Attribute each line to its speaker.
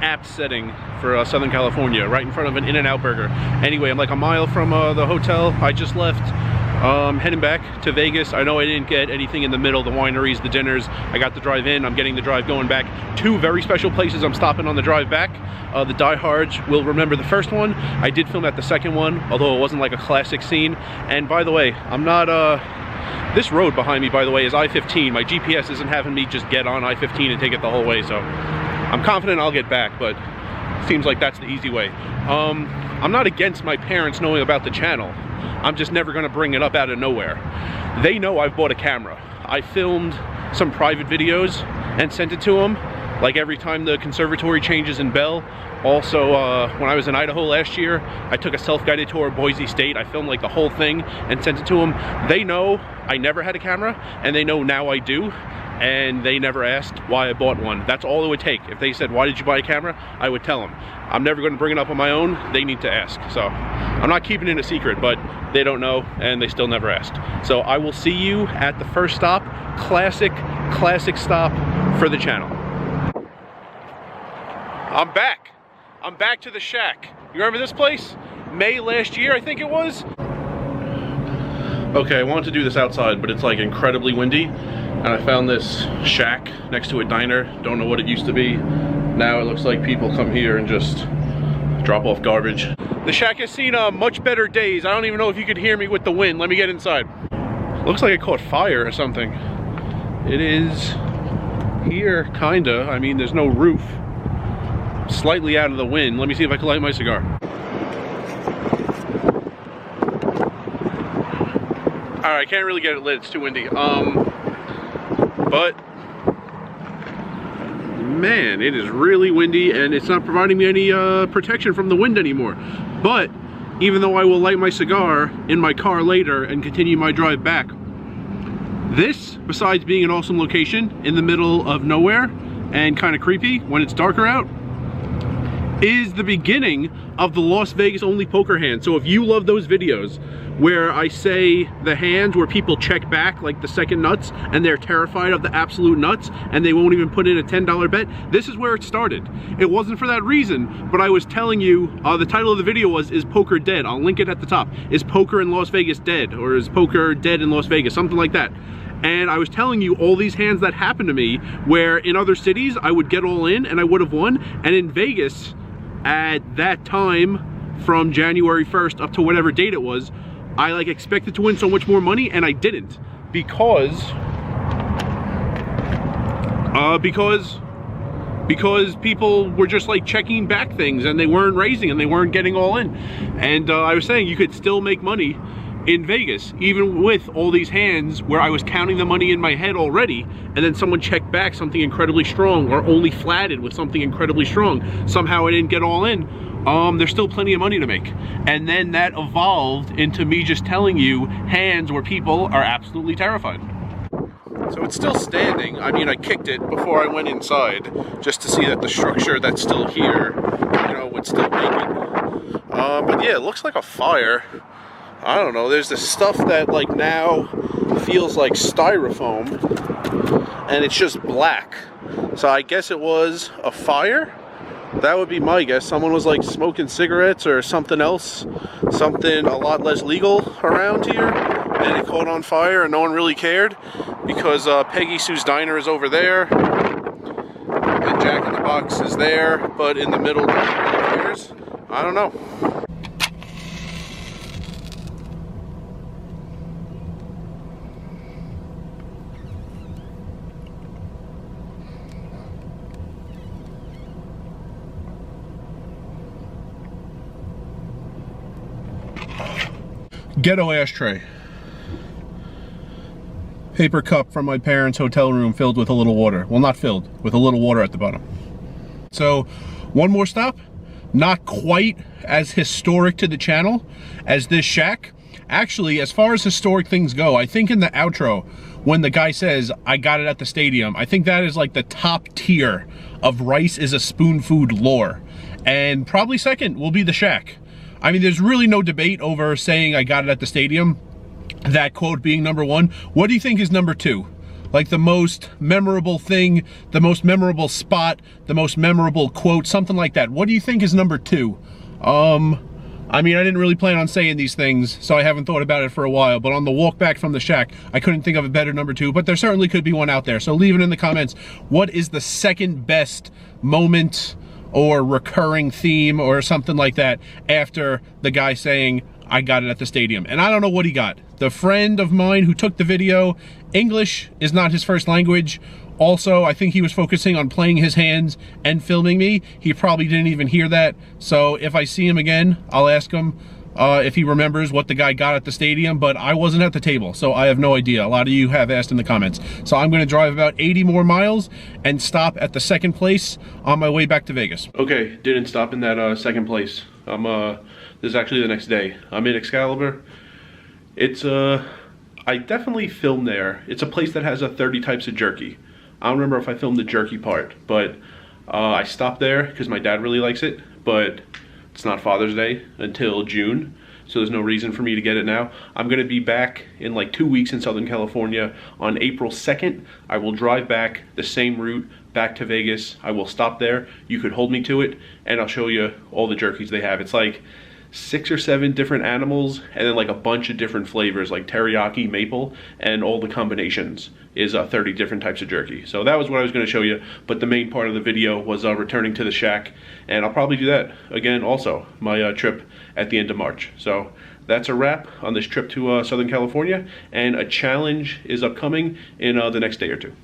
Speaker 1: apt setting for Southern California, right in front of an In-N-Out burger. Anyway, I'm like a mile from the hotel I just left. Heading back to Vegas. I know I didn't get anything in the middle, the wineries, the dinners. I got the drive in. I'm getting the drive going back. Two very special places I'm stopping on the drive back. The diehards will remember the first one. I did film at the second one, although it wasn't like a classic scene. And by the way, I'm not, this road behind me, by the way, is I-15. My GPS isn't having me just get on I-15 and take it the whole way, so I'm confident I'll get back, but it seems like that's the easy way. I'm not against my parents knowing about the channel. I'm just never gonna bring it up out of nowhere. They know I've bought a camera. I filmed some private videos and sent it to them, like every time the conservatory changes in Bell. Also, when I was in Idaho last year, I took a self-guided tour of Boise State. I filmed like the whole thing and sent it to them. They know I never had a camera, and they know now I do, and they never asked why I bought one. That's all it would take. If they said, why did you buy a camera? I would tell them. I'm never gonna bring it up on my own. They need to ask. So I'm not keeping it a secret, but they don't know, and they still never asked. So I will see you at the first stop. Classic stop for the channel. I'm back. I'm back to the shack. You remember this place? May last year, I think it was. Okay, I wanted to do this outside, but it's like incredibly windy. And I found this shack next to a diner. Don't know what it used to be. Now it looks like people come here and just drop off garbage. The shack has seen much better days. I don't even know if you could hear me with the wind. Let me get inside. Looks like it caught fire or something. It is here, kinda. I mean, there's no roof. Slightly out of the wind. Let me see if I can light my cigar. Alright, I can't really get it lit. It's too windy. But man, it is really windy, and it's not providing me any protection from the wind anymore. But even though I will light my cigar in my car later and continue my drive back, this, besides being an awesome location in the middle of nowhere and kind of creepy when it's darker out, is the beginning of the Las Vegas only poker hand. So if you love those videos where I say the hands where people check back like the second nuts and they're terrified of the absolute nuts and they won't even put in a $10 bet, this is where it started. It wasn't for that reason, but I was telling you, the title of the video was, Is Poker Dead? I'll link it at the top. Is poker in Las Vegas dead? Or is poker dead in Las Vegas? Something like that. And I was telling you all these hands that happened to me where in other cities I would get all in and I would have won, and in Vegas at that time from January 1st up to whatever date it was, I like expected to win so much more money, and I didn't because people were just like checking back things and they weren't raising and they weren't getting all in. And I was saying you could still make money in Vegas even with all these hands where I was counting the money in my head already, and then someone checked back something incredibly strong or only flatted with something incredibly strong. Somehow I didn't get all in. There's still plenty of money to make. And then that evolved into me just telling you hands where people are absolutely terrified. So it's still standing. I mean, I kicked it before I went inside just to see that the structure that's still here, you know, would still make it. But yeah, it looks like a fire. I don't know, there's this stuff that like now feels like styrofoam and it's just black. So I guess it was a fire? That would be my guess. Someone was like smoking cigarettes or something else, something a lot less legal around here, and it caught on fire and no one really cared because Peggy Sue's Diner is over there and Jack in the Box is there, but in the middle no one really cares. I don't know. Ghetto ashtray. Paper cup from my parents' hotel room filled with a little water. Well, not filled, with a little water at the bottom. So, one more stop. Not quite as historic to the channel as this shack. Actually, as far as historic things go, I think in the outro, when the guy says, I got it at the stadium, I think that is like the top tier of rice is a spoon food lore. And probably second will be the shack. I mean, there's really no debate over saying I got it at the stadium, that quote being number one. What do you think is number two? like the most memorable thing, the most memorable spot, the most memorable quote, something like that. What do you think is number 2? I mean, I didn't really plan on saying these things, so I haven't thought about it for a while, but on the walk back from the shack, I couldn't think of a better number 2, but there certainly could be one out there. So leave it in the comments. What is the second best moment or recurring theme or something like that after the guy saying, I got it at the stadium? And I don't know what he got. The friend of mine who took the video, English is not his first language. Also, I think he was focusing on playing his hands and filming me. He probably didn't even hear that. So if I see him again, I'll ask him if he remembers what the guy got at the stadium, but I wasn't at the table, so I have no idea. A lot of you have asked in the comments. So I'm gonna drive about 80 more miles and stop at the second place on my way back to Vegas. Okay, didn't stop in that second place. This is actually the next day. I'm in Excalibur. It's I definitely filmed there. It's a place that has 30 types of jerky. I don't remember if I filmed the jerky part, but I stopped there because my dad really likes it, but it's not Father's Day until June, so there's no reason for me to get it now. I'm gonna be back in like 2 weeks in Southern California. On April 2nd, I will drive back the same route back to Vegas. I will stop there. You could hold me to it, and I'll show you all the jerkies they have. It's like 6 or 7 different animals, and then like a bunch of different flavors like teriyaki, maple, and all the combinations is 30 different types of jerky. So that was what I was going to show you, but the main part of the video was returning to the shack, and I'll probably do that again also, my trip at the end of March. So that's a wrap on this trip to Southern California, and a challenge is upcoming in the next day or two.